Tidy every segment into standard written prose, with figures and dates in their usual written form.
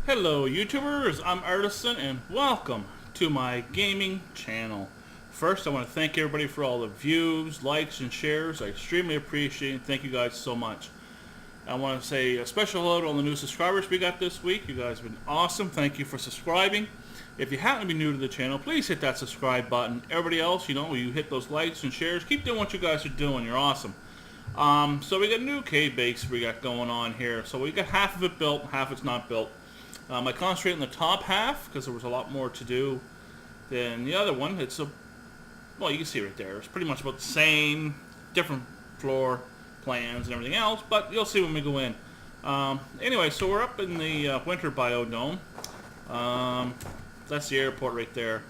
Hello YouTubers, I'm Artisan and welcome to my gaming channel. First, I want to thank everybody for all the views, likes, and shares. I extremely appreciate it. Thank you guys so much. I want to say a special hello to all the new subscribers we got this week. You guys have been awesome. Thank you for subscribing. If you happen to be new to the channel, please hit that subscribe button. Everybody else, you hit those likes and shares. Keep doing what you guys are doing. You're awesome. So we got a new cave base we got going on here. So we got half of it built, half it's not built. I concentrate on the top half because there was a lot more to do than the other one. Well, you can see right there. It's pretty much about the same, different floor plans and everything else, but you'll see when we go in. Anyway, so we're up in the winter biodome. That's the airport right there.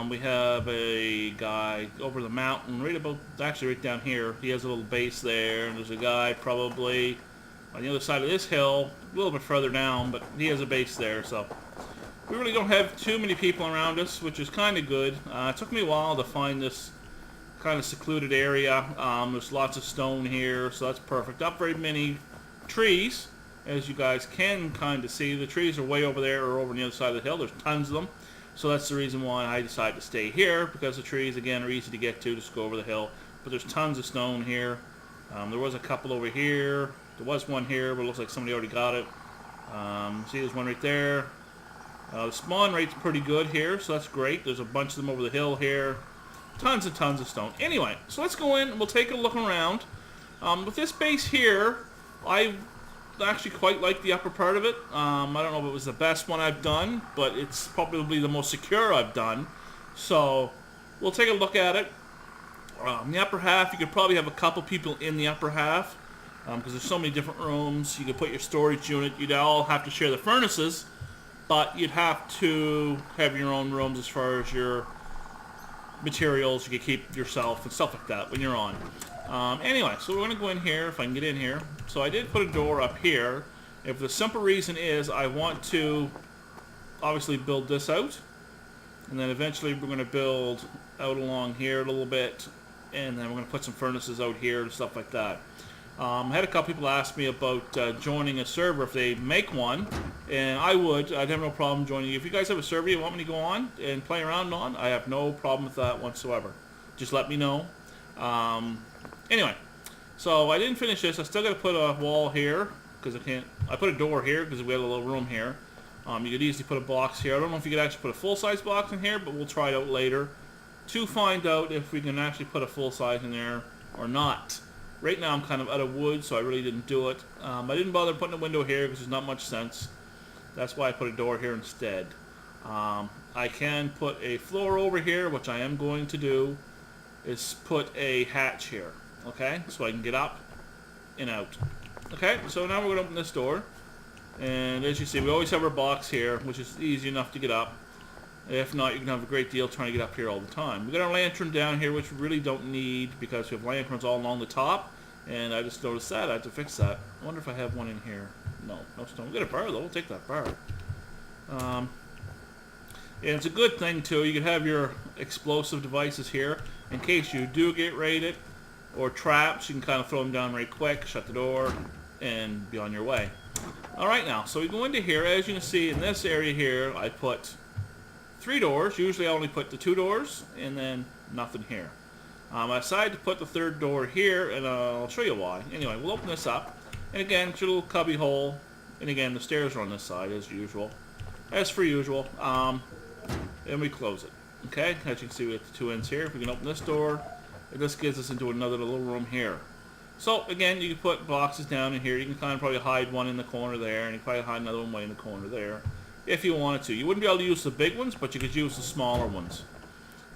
We have a guy over the mountain, actually right down here. He has a little base there, and there's a guy probably on the other side of this hill, a little bit further down, but he has a base there, so we really don't have too many people around us, which is kind of good. It took me a while to find this kind of secluded area. There's lots of stone here, so that's perfect. Not very many trees, as you guys can kind of see. The trees are way over there or over on the other side of the hill. There's tons of them, so that's the reason why I decided to stay here, because the trees, again, are easy to get to, just go over the hill. But there's tons of stone here. There was a couple over here. There was one here, but it looks like somebody already got it. See, there's one right there. The spawn rate's pretty good here, so that's great. There's a bunch of them over the hill here. Tons and tons of stone. Anyway, so let's go in and we'll take a look around. With this base here, I actually quite like the upper part of it. I don't know if it was the best one I've done, but it's probably the most secure I've done. So we'll take a look at it. In the upper half, you could probably have a couple people in the upper half. Because there's so many different rooms. You could put your storage unit. You'd all have to share the furnaces, but you'd have to have your own rooms as far as your materials. You could keep yourself and stuff like that when you're on. Anyway, so we're going to go in here, if I can get in here. So I did put a door up here. If the simple reason is I want to obviously build this out, and then eventually we're going to build out along here a little bit, and then we're going to put some furnaces out here and stuff like that. I had a couple people ask me about joining a server if they make one, and I'd have no problem joining you. If you guys have a server you want me to go on and play around on, I have no problem with that whatsoever. Just let me know. Anyway, so I didn't finish this. I still got to put a wall here, because I put a door here because we had a little room here. You could easily put a box here. I don't know if you could actually put a full-size box in here, but we'll try it out later to find out if we can actually put a full-size in there or not. Right now I'm kind of out of wood, so I really didn't do it. I didn't bother putting a window here because there's not much sense. That's why I put a door here instead. I can put a floor over here, which I am going to do, is put a hatch here. Okay, so I can get up and out. Okay, so now we're going to open this door. And as you see, we always have our box here, which is easy enough to get up. If not, you can have a great deal trying to get up here all the time. We've got our lantern down here, which we really don't need because we have lanterns all along the top. And I just noticed that. I have to fix that. I wonder if I have one in here. No stone. We'll get a bar, though. We'll take that bar. And it's a good thing, too. You can have your explosive devices here in case you do get raided or traps. You can kind of throw them down right quick, shut the door, and be on your way. All right, now. So we go into here. As you can see, in this area here, I put 3 doors. Usually I only put the 2 doors and then nothing here. I decided to put the 3rd door here, and I'll show you why. Anyway, we'll open this up, and again, it's your little cubby hole, and again, the stairs are on this side as usual. As per usual, and we close it. Okay, as you can see, we have the 2 ends here. If we can open this door, this gets us into another little room here. So again, you can put boxes down in here. You can kind of probably hide one in the corner there, and you can probably hide another one way in the corner there, if you wanted to. You wouldn't be able to use the big ones, but you could use the smaller ones.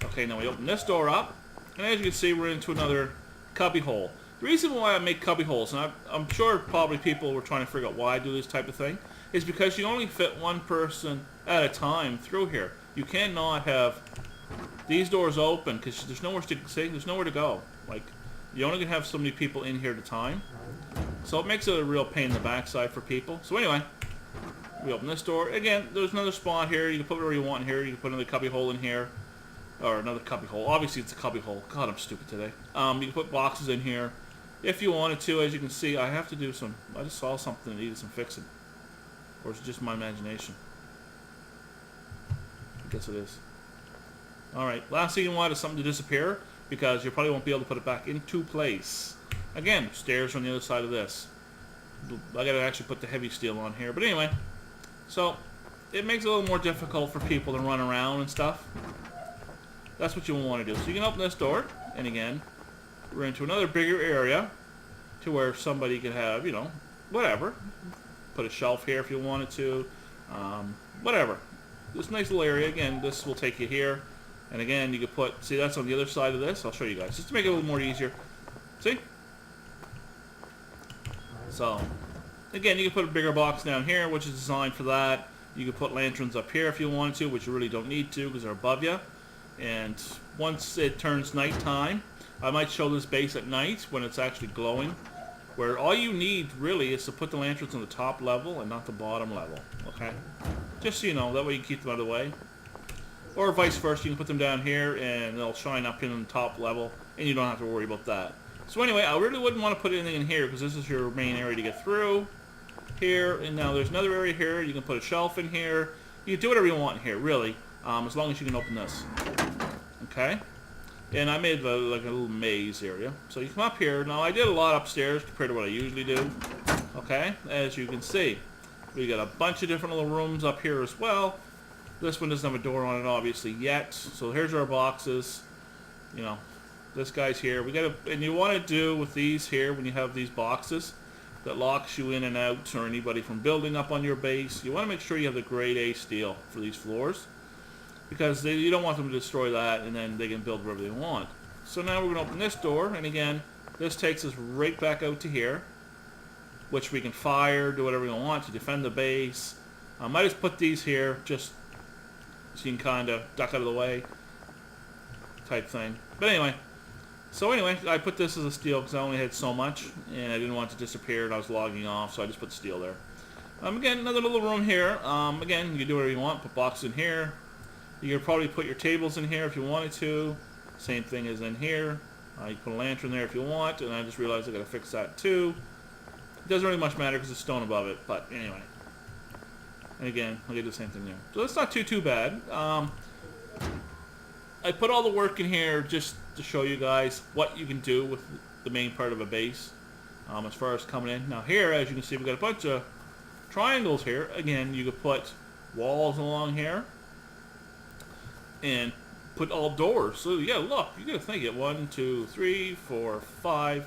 Okay, now we open this door up, and as you can see, we're into another cubby hole. The reason why I make cubby holes, and I'm sure probably people were trying to figure out why I do this type of thing, is because you only fit one person at a time through here. You cannot have these doors open because there's nowhere to go. Like, you only can have so many people in here at a time. So it makes it a real pain in the backside for people. So anyway, we open this door. Again, there's another spot here. You can put whatever you want in here. You can put another cubby hole in here. Or another cubby hole. Obviously, it's a cubby hole. God, I'm stupid today. You can put boxes in here if you wanted to. As you can see, I have to do some... I just saw something that needed some fixing. Or is it just my imagination? I guess it is. Alright, last thing you want is something to disappear, because you probably won't be able to put it back into place. Again, stairs on the other side of this. I gotta actually put the heavy steel on here. But anyway, so it makes it a little more difficult for people to run around and stuff. That's what you want to do. So you can open this door, and again, we're into another bigger area to where somebody could have, you know, whatever. Put a shelf here if you wanted to. Whatever. This nice little area. Again, this will take you here. And again, you could put, see, that's on the other side of this. I'll show you guys, just to make it a little more easier. See? So, again, you can put a bigger box down here, which is designed for that. You can put lanterns up here if you wanted to, which you really don't need to because they're above you. And once it turns nighttime, I might show this base at night when it's actually glowing, where all you need really is to put the lanterns on the top level and not the bottom level, okay? Just so you know, that way you can keep them out of the way. Or vice versa, you can put them down here and they'll shine up in the top level and you don't have to worry about that. So anyway, I really wouldn't want to put anything in here because this is your main area to get through. Here, and now there's another area here. You can put a shelf in here. You can do whatever you want in here, really, as long as you can open this. Okay? And I made like a little maze area. So you come up here. Now, I did a lot upstairs compared to what I usually do. Okay? As you can see, we got a bunch of different little rooms up here as well. This one doesn't have a door on it, obviously, yet. So here's our boxes. You know, this guy's here. We got and you want to do with these here when you have these boxes that locks you in and out, or anybody from building up on your base. You want to make sure you have the grade A steel for these floors, because you don't want them to destroy that, and then they can build wherever they want. So now we're going to open this door, and again, this takes us right back out to here, which we can fire, do whatever we want to defend the base. I might just put these here, just so you can kind of duck out of the way, type thing. But anyway, I put this as a steel because I only had so much, and I didn't want it to disappear, and I was logging off, so I just put steel there. Again, another little room here. Again, you can do whatever you want. Put boxes in here. You could probably put your tables in here if you wanted to. Same thing as in here. You can put a lantern there if you want, and I just realized I got to fix that too. It doesn't really much matter because there's stone above it, but anyway. And again, I'll do the same thing there. So that's not too bad. I put all the work in here just to show you guys what you can do with the main part of a base as far as coming in. Now here, as you can see, we've got a bunch of triangles here. Again, you could put walls along here and put all doors. So yeah, look, you got to think it. 1, 2, 3, 4, 5.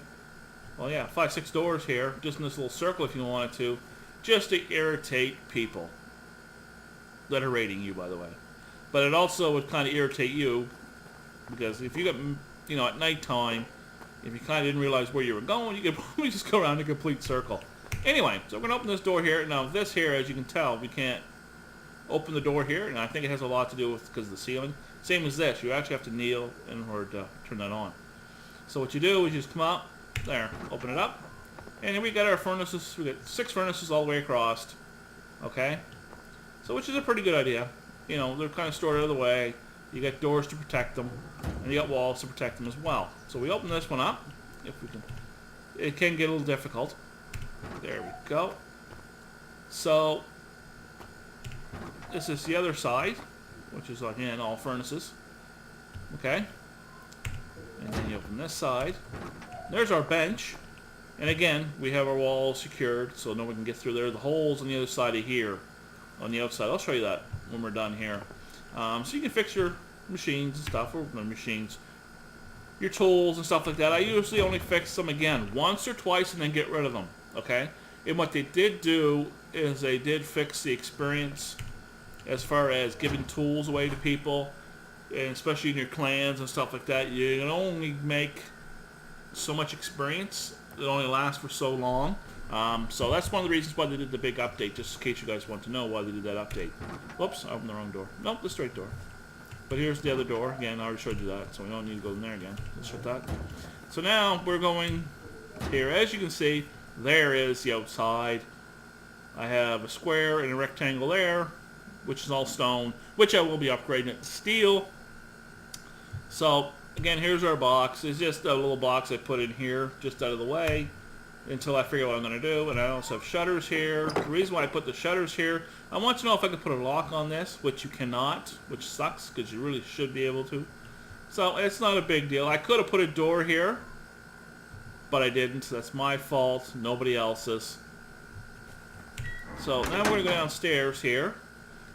Well, yeah, 5, 6 doors here, just in this little circle if you wanted to, just to irritate people that are raiding you, by the way. But it also would kind of irritate you, because if you got, you know, at nighttime, if you kind of didn't realize where you were going, you could probably just go around a complete circle. Anyway, so we're going to open this door here. Now, this here, as you can tell, we can't open the door here, and I think it has a lot to do with because of the ceiling. Same as this. You actually have to kneel in order to turn that on. So what you do is you just come up, there, open it up, and here we got our furnaces. We got 6 furnaces all the way across. Okay? So which is a pretty good idea. You know, they're kind of stored out of the way. You got doors to protect them, and you got walls to protect them as well. So we open this one up. If we can, it can get a little difficult. There we go. So this is the other side, which is again all furnaces. Okay. And then you open this side. There's our bench. And again, we have our walls secured, so no one can get through there. The holes on the other side of here, on the outside. I'll show you that when we're done here. So you can fix your machines and stuff, or machines, your tools and stuff like that. I usually only fix them again once or twice and then get rid of them. Okay. And what they did do is they did fix the experience as far as giving tools away to people, and especially in your clans and stuff like that. You can only make so much experience. It only lasts for so long. So that's one of the reasons why they did the big update, just in case you guys want to know why they did that update. Whoops, I opened the wrong door. Nope, the straight door. But here's the other door. Again, I already showed you that, so we don't need to go in there again. Let's shut that. So now we're going here. As you can see, there is the outside. I have a square and a rectangle there, which is all stone, which I will be upgrading it to steel. So again, here's our box. It's just a little box I put in here, just out of the way. until I figure out what I'm going to do. And I also have shutters here. The reason why I put the shutters here, I want to know if I can put a lock on this, which you cannot, which sucks because you really should be able to. So it's not a big deal. I could have put a door here, but I didn't. That's my fault, nobody else's. So now we're going to go downstairs here,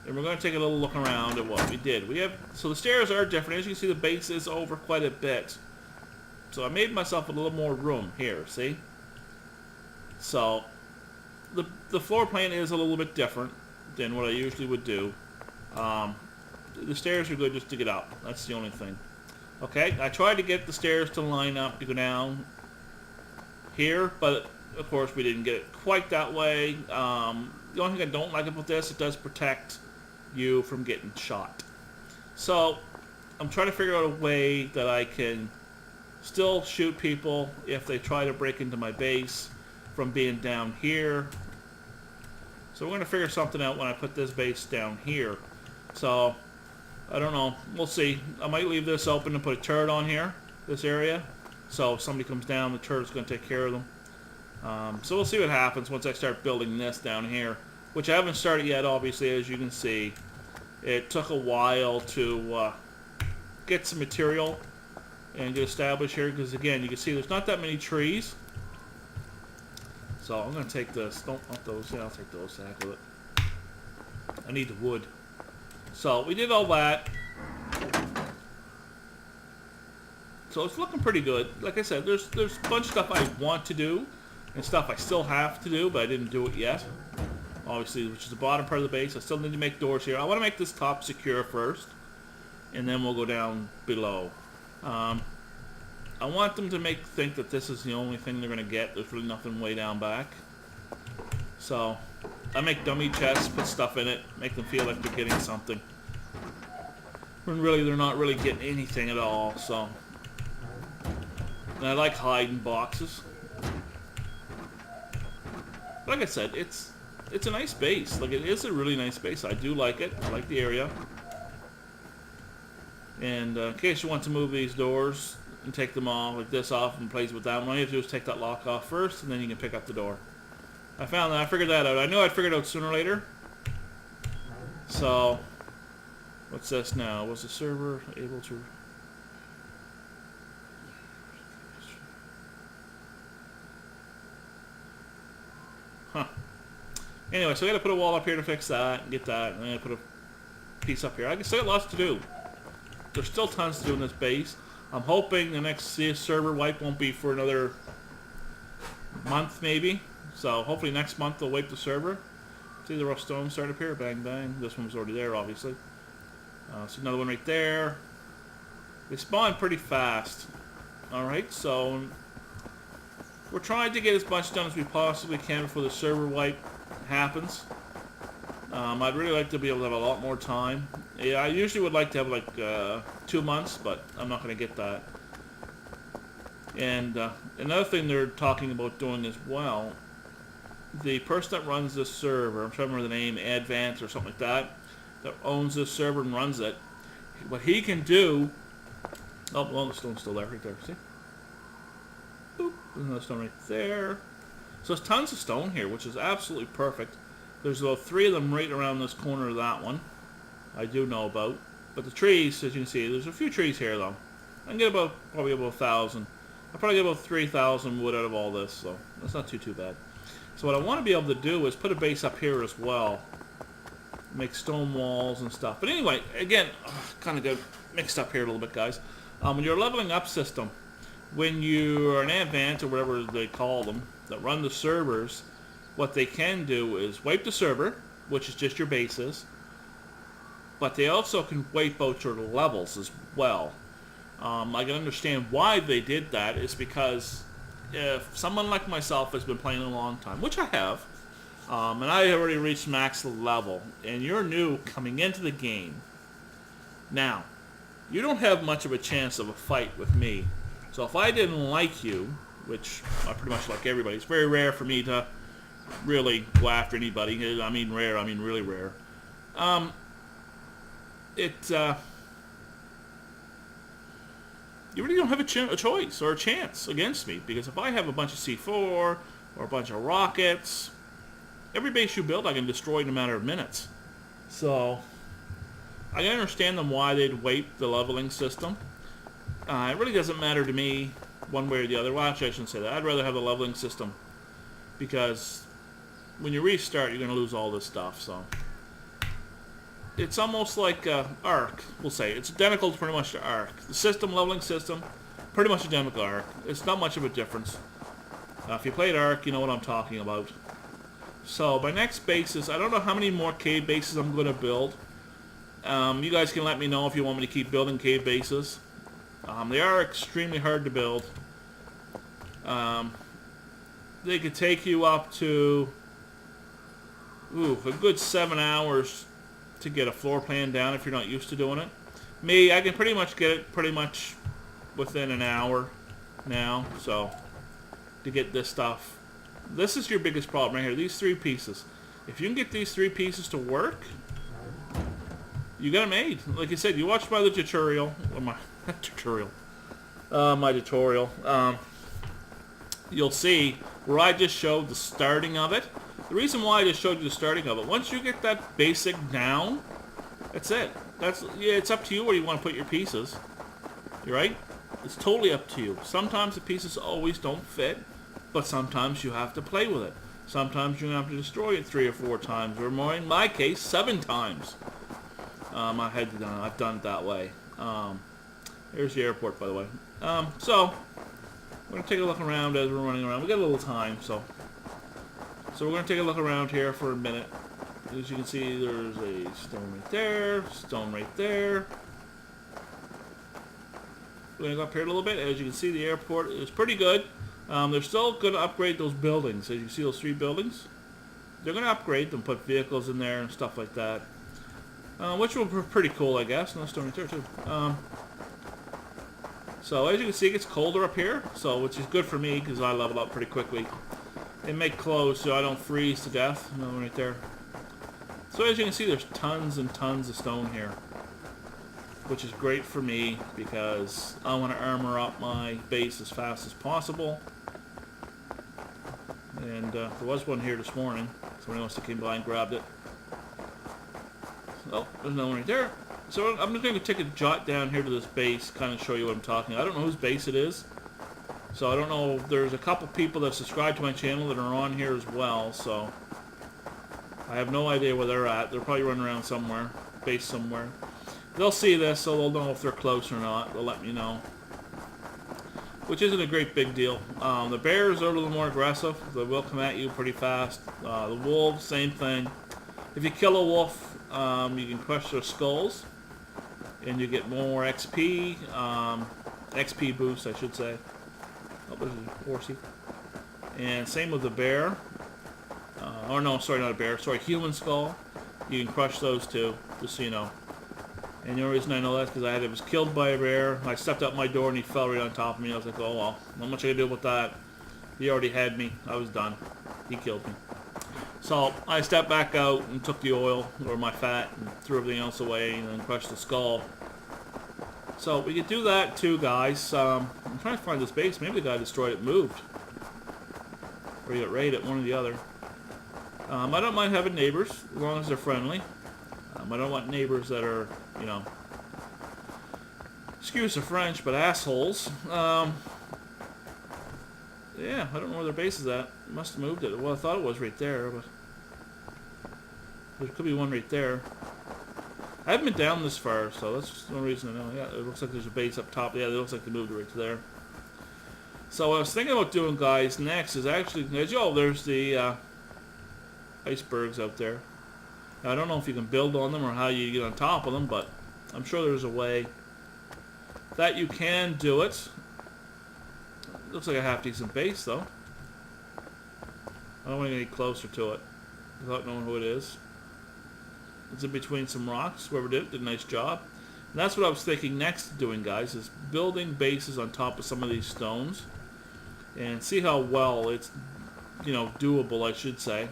and we're going to take a little look around at what we did. So the stairs are different. As you can see, the base is over quite a bit. So I made myself a little more room here, see? So the floor plan is a little bit different than what I usually would do. The stairs are good just to get up. That's the only thing. Okay, I tried to get the stairs to line up to go down here, but of course we didn't get it quite that way. The only thing I don't like about this, it does protect you from getting shot. So I'm trying to figure out a way that I can still shoot people if they try to break into my base from being down here. So we're going to figure something out when I put this base down here. So I don't know. We'll see. I might leave this open and put a turret on here, this area. So if somebody comes down, the turret's going to take care of them. So we'll see what happens once I start building this down here, which I haven't started yet, obviously, as you can see. It took a while to get some material and get established here, because again, you can see there's not that many trees. So I'm going to take this. Don't want those. Yeah, I'll take those. The heck with it. I need the wood. So we did all that. So it's looking pretty good. Like I said, there's a bunch of stuff I want to do and stuff I still have to do, but I didn't do it yet. Obviously, which is the bottom part of the base. I still need to make doors here. I want to make this top secure first, and then we'll go down below. I want them to think that this is the only thing they're going to get. There's really nothing way down back. So I make dummy chests, put stuff in it, make them feel like they're getting something, when really they're not really getting anything at all. So, and I like hiding boxes. Like I said, it's a nice base. Like, it is a really nice base. I do like it. I like the area. And in case you want to move these doors and take them off, like this off and place with that one, all you have to do is take that lock off first, and then you can pick up the door. I found that. I figured that out. I knew I'd figure it out sooner or later. So, what's this now? Was the server able to... Huh. Anyway, so I got to put a wall up here to fix that and get that, and then I put a piece up here. I can still got lots to do. There's still tons to do in this base. I'm hoping the next server wipe won't be for another month, maybe. So hopefully next month they'll wipe the server. See the rough stone start up here? Bang, bang. This one was already there, obviously. So another one right there. They spawn pretty fast. Alright, so we're trying to get as much done as we possibly can before the server wipe happens. I'd really like to be able to have a lot more time. Yeah, I usually would like to have like 2 months, but I'm not going to get that. And another thing they're talking about doing as well, the person that runs this server, I'm trying to remember the name, Advance or something like that owns this server and runs it, what he can do... Oh, well, the stone's still there, right there, see? Boop, there's another stone right there. So there's tons of stone here, which is absolutely perfect. There's about 3 of them right around this corner of that one. I do know about. But the trees, as you can see, there's a few trees here, though. I can get probably about 1,000. I'll probably get about 3,000 wood out of all this, so that's not too bad. So what I want to be able to do is put a base up here as well. Make stone walls and stuff. But anyway, again, kind of got mixed up here a little bit, guys. When you're a leveling up system, when you're an Advance, or whatever they call them, that run the servers, what they can do is wipe the server, which is just your bases, but they also can wipe out your levels as well. I can understand why they did that. Is because if someone like myself has been playing a long time, which I have, and I already reached max level, and you're new coming into the game, now, you don't have much of a chance of a fight with me. So if I didn't like you, which I pretty much like everybody, it's very rare for me to really go after anybody. I mean rare, I mean really rare. You really don't have a choice or a chance against me, because if I have a bunch of C4, or a bunch of rockets. Every base you build I can destroy in a matter of minutes. So I can understand them why they'd wait the leveling system. It really doesn't matter to me one way or the other. Well, actually I shouldn't say that. I'd rather have the leveling system, because when you restart you're going to lose all this stuff. So it's almost like Ark, we'll say. It's identical pretty much to Ark. The system, leveling system, pretty much identical to Ark. It's not much of a difference. If you played Ark, you know what I'm talking about. So my next bases, I don't know how many more cave bases I'm going to build. You guys can let me know if you want me to keep building cave bases. They are extremely hard to build. They could take you up to a good 7 hours to get a floor plan down if you're not used to doing it. Me, I can pretty much get it within an hour now. So to get this stuff, this is your biggest problem right here. These 3 pieces. If you can get these 3 pieces to work, you got it made. Like I said, you watched my tutorial, or my tutorial. You'll see where I just showed the starting of it. The reason why I just showed you the starting of it, once you get that basic down, that's it. It's up to you where you want to put your pieces. You right? It's totally up to you. Sometimes the pieces always don't fit, but sometimes you have to play with it. Sometimes you have to destroy it 3 or 4 times, or more in my case, 7 times. I've done it that way. Here's the airport, by the way. So we're gonna take a look around as we're running around. We got a little time, so we're gonna take a look around here for a minute. As you can see, there's a stone right there, stone right there. We're gonna go up here a little bit. As you can see, the airport is pretty good. They're still gonna upgrade those buildings. As you see, those 3 buildings, they're gonna upgrade them, put vehicles in there and stuff like that. Which will be pretty cool, I guess. No stone right there too. So as you can see, it gets colder up here, which is good for me because I level up pretty quickly. They make clothes so I don't freeze to death. No, right there. So as you can see, there's tons and tons of stone here, which is great for me because I want to armor up my base as fast as possible. And there was one here this morning. Somebody else that came by and grabbed it. Oh, there's no one right there. So I'm just going to take a jot down here to this base, kind of show you what I'm talking about. I don't know whose base it is. So I don't know. There's a couple people that subscribe to my channel that are on here as well. So I have no idea where they're at. They're probably running around somewhere, base somewhere. They'll see this, so they'll know if they're close or not. They'll let me know. Which isn't a great big deal. The bears are a little more aggressive. They will come at you pretty fast. The wolves, same thing. If you kill a wolf, you can crush their skulls, and you get more XP, XP boost, I should say. Oh, there's a horsey. And same with the bear. Or no, sorry, not a bear. Sorry, human skull. You can crush those too, just so you know. And the only reason I know that is because I was killed by a bear. I stepped out my door and he fell right on top of me. I was like, oh well, not much I can do about that. He already had me. I was done. He killed me. So I stepped back out and took the oil, or my fat, and threw everything else away, and then crushed the skull. So we could do that too, guys. I'm trying to find this base. Maybe the guy destroyed it, moved. Or he got raided, one or the other. I don't mind having neighbors, as long as they're friendly. I don't want neighbors that are, you know, excuse the French, but assholes. Yeah, I don't know where their base is at. Must have moved it. Well, I thought it was right there, but there could be one right there. I haven't been down this far, so that's no reason to know. Yeah, it looks like there's a base up top. Yeah, it looks like they moved it right to there. So what I was thinking about doing, guys, next is actually, as you know, there's the icebergs out there. Now, I don't know if you can build on them or how you get on top of them, but I'm sure there's a way that you can do it. Looks like a half-decent base, though. I don't want to get any closer to it without knowing who it is. It's in between some rocks. Whoever did it did a nice job. And that's what I was thinking next doing, guys, is building bases on top of some of these stones. And see how well it's, you know, doable, I should say.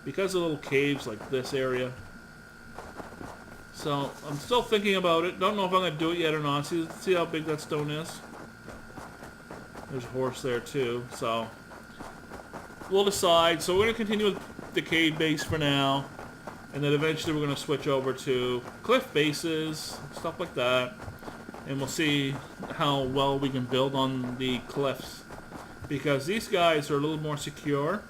Because of little caves like this area. So, I'm still thinking about it. Don't know if I'm going to do it yet or not. See how big that stone is? There's a horse there too. So, we'll decide. So we're going to continue with the cave base for now. And then eventually we're going to switch over to cliff bases, stuff like that. And we'll see how well we can build on the cliffs. Because these guys are a little more secure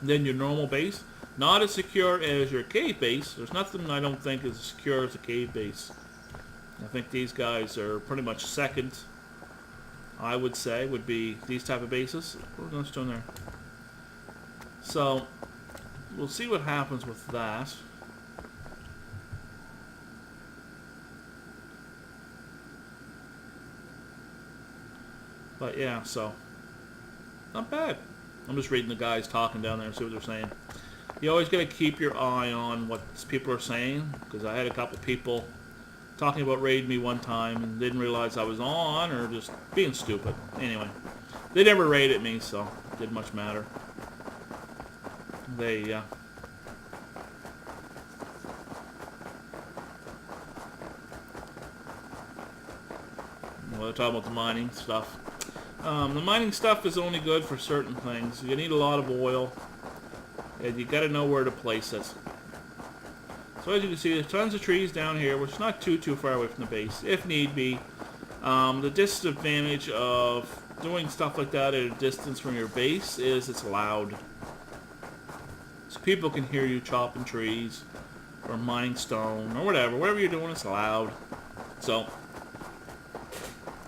than your normal base. Not as secure as your cave base. There's nothing I don't think is as secure as a cave base. I think these guys are pretty much second, I would say, would be these type of bases. What's going stone there? So, we'll see what happens with that. But yeah, so, not bad. I'm just reading the guys talking down there, see what they're saying. You always got to keep your eye on what people are saying, because I had a couple people talking about raid me one time and didn't realize I was on, or just being stupid. Anyway, they never raided me, so it didn't much matter. They, well, they're talking about the mining stuff. The mining stuff is only good for certain things. You need a lot of oil, and you got to know where to place it. So as you can see, there's tons of trees down here, which is not too far away from the base, if need be. The disadvantage of doing stuff like that at a distance from your base is it's loud. So people can hear you chopping trees, or mining stone, or whatever you're doing, it's loud. So,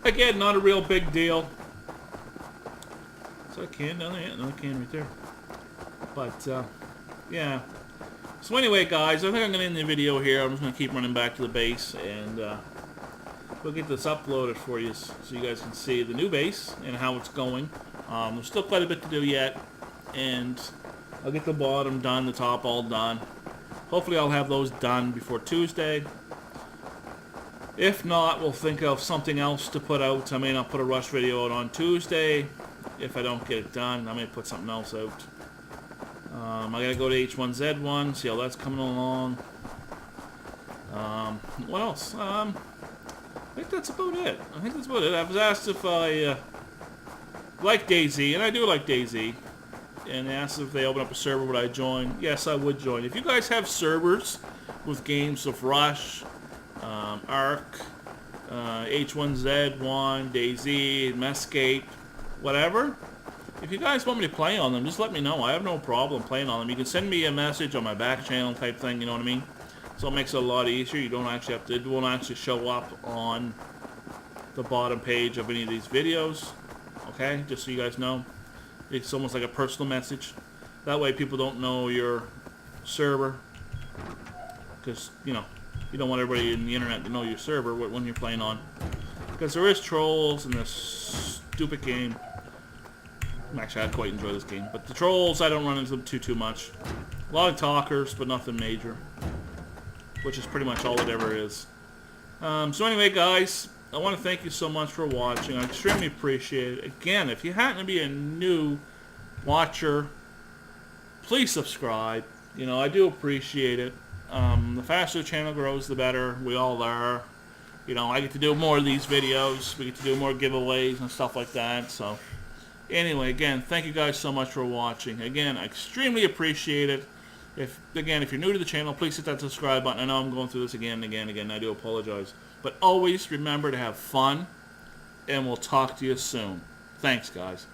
again, not a real big deal. Is that a can down there? Yeah, another can right there. But, yeah. So anyway, guys, I think I'm going to end the video here. I'm just going to keep running back to the base, and we'll get this uploaded for you so you guys can see the new base and how it's going. There's still quite a bit to do yet, and I'll get the bottom done, the top all done. Hopefully I'll have those done before Tuesday. If not, we'll think of something else to put out. I may not put a rush video out on Tuesday. If I don't get it done, I may put something else out. I gotta go to H1Z1, see how that's coming along. What else? I think that's about it. I was asked if I like DayZ, and I do like DayZ. And asked if they open up a server, would I join? Yes, I would join. If you guys have servers with games of Rush, Ark, H1Z1, DayZ, Mescape, whatever, if you guys want me to play on them, just let me know. I have no problem playing on them. You can send me a message on my back channel type thing, you know what I mean? So it makes it a lot easier. You don't actually have to, it won't actually show up on the bottom page of any of these videos. Okay, just so you guys know. It's almost like a personal message. That way people don't know your server. Because, you know, you don't want everybody in the internet to know your server when you're playing on. Because there is trolls in this stupid game. Actually, I quite enjoy this game. But the trolls, I don't run into them too much. A lot of talkers, but nothing major. Which is pretty much all it ever is. So anyway, guys, I want to thank you so much for watching. I extremely appreciate it. Again, if you happen to be a new watcher, please subscribe. You know, I do appreciate it. The faster the channel grows, the better. We all are. You know, I get to do more of these videos. We get to do more giveaways and stuff like that. So, anyway, again, thank you guys so much for watching. Again, I extremely appreciate it. If you're new to the channel, please hit that subscribe button. I know I'm going through this again and again and again. I do apologize. But always remember to have fun, and we'll talk to you soon. Thanks, guys.